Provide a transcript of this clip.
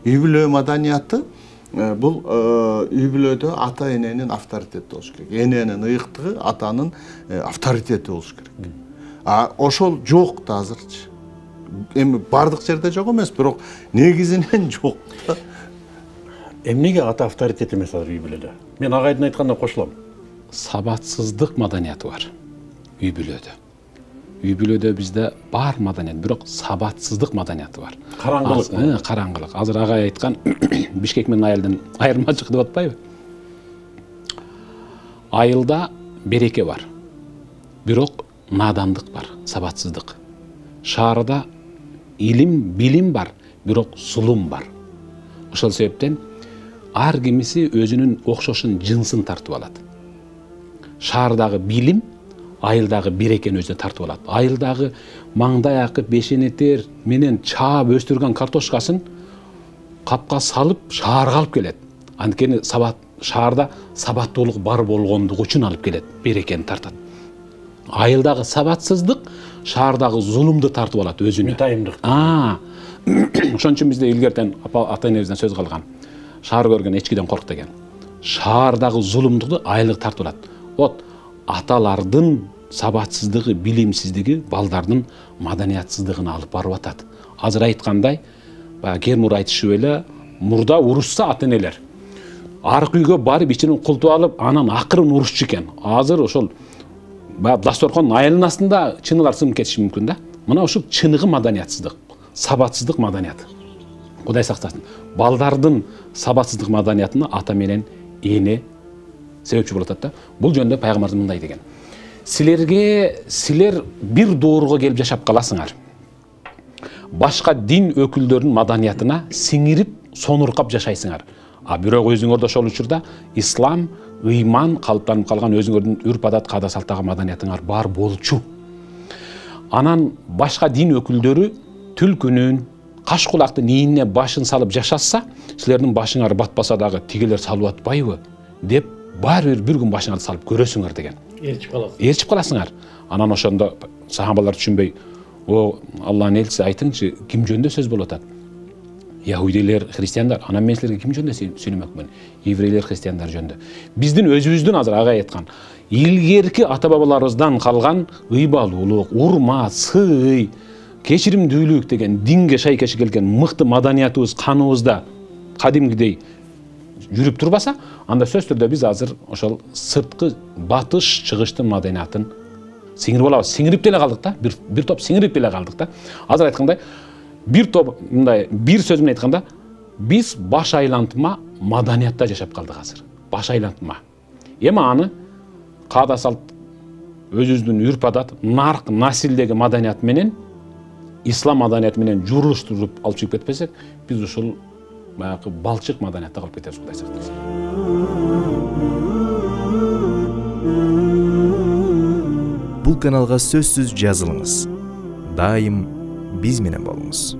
Үй бүлө маданияты бул үй бүлөдө ата эненин авторитети болуш керек. Эненин ыйыктыгы атанын авторитети болуш керек. Ошол жок да азырчы. Эми бардык жерде жок эмес, бирок негизинен жок. Эмнеге ата авторитет эмес азыр үй бүлөдө? Мен агайдын айтканына кошулам. Сабатсыздык маданияты бар үй бүлөдө. Үй бүлөдө бизде бар маданият, бирок сабатсыздык маданияты бар. Караңгылык. Караңгылык. Азыр агай айткан Бишкек менен айылдын айырмачылыгы деп атпайбы? Айылда береке бар. Бирок надандык бар, сабатсыздык. Шаарда илим, билим бар, бирок зулум бар. Ошол себептен ар кимиси өзүнүн окшошун жынсын тартып алат. Шаардагы билим айылдагы берекени өзүнө тартып алат. Айылдагы маңдай акы бешенетер менен чаап өстүргөн картошкасын капка салып шаарга алып келет. Анткени шаарда сабаттуулук бар болгондугу үчүн алып келет, берекени тартат. Айылдагы сабатсыздык шаардагы зулумду тартып алат өзүнө. Мытайымдык. Ошон үчүн бизде илгертен ата энебизден сөз калган. Шаар көргөн эчкиден корк деген. Шаардагы зулумдукту айылга тартып алат. Вот аталардын сабатсыздыгы, билимсиздиги балдардын маданиятсыздыгына алып барып атат. Азыр айткандай, Кермур айтышып эле, мурда урушса ата энелер аркы үйгө барып ичинен култуп алып, анан акырын урушчу экен. Азыр ошол дасторкон айылдын астында чыныгар сынып кетиши мүмкүн да. Мына ушул чыныгы маданиятсыздык, сабатсыздык маданияты. Кудай сактасын. Балдардын сабатсыздык маданиятына ата менен эне себепчи болуп атат да. Бул жөнүндө пайгамбарыбыз мындай деген. Силер бир доорго келип жашап каласыңар. Башка дин өкүлдөрүнүн маданиятына сиңирип, сонуркап жашайсыңар. Бирок өзүңөрдө ошол учурда ислам, ыйман калыптанып калган өзүңөрдүн үрп адат, каада салттагы маданиятыңар бар болчу. Анан башка дин өкүлдөрү түлкүнүн, каш кулактын ийине башын салып жашаса, силердин башыңар батпаса дагы тигилер салып атпайбы деп баары бир күн башыңарды салып көрөсүңөр деген. Ээрчип каласыңар. Анан ошондо сахабалар түшүнбөй, о Алланын элчиси айтыңчы, ким жөнүндө сөз болуп атат? Яһудилер, христиандар. Анан мен силерге ким жөнүндө сүйлөмөкмүн? Еврейлер, христиандар жөнүндө. Биздин өзүбүздүн азыр агай айткан илгерки ата бабаларыбыздан калган ыйбалуулук, урмат, сый, кечиримдүүлүк деген динге шайкеши келген мыкты маданиятыбыз каныбызда кадимгидей жүрүп турбаса, анда сөз түрдө биз азыр ошол сырткы батыш чыгыштын маданиятын сиңирип алабыз. Сиңирип деле калдык да, бир топ сиңирип деле калдык да. Азыр айткандай, бир топ мындай бир сөз менен айтканда, биз баш айлантма маданиятта жашап калдык азыр. Баш айлантма. Эми аны каада салт, өзүбүздүн үрп адат, нарк, насилдеги маданият менен ислам маданияты менен журулуштуруп алып чыгып кетпесек, биз ушул баягы балчык маданиятта калып кетебиз, Кудай сактасын. Бул каналга сөзсүз жазылыңыз. Дайым биз менен болуңуз.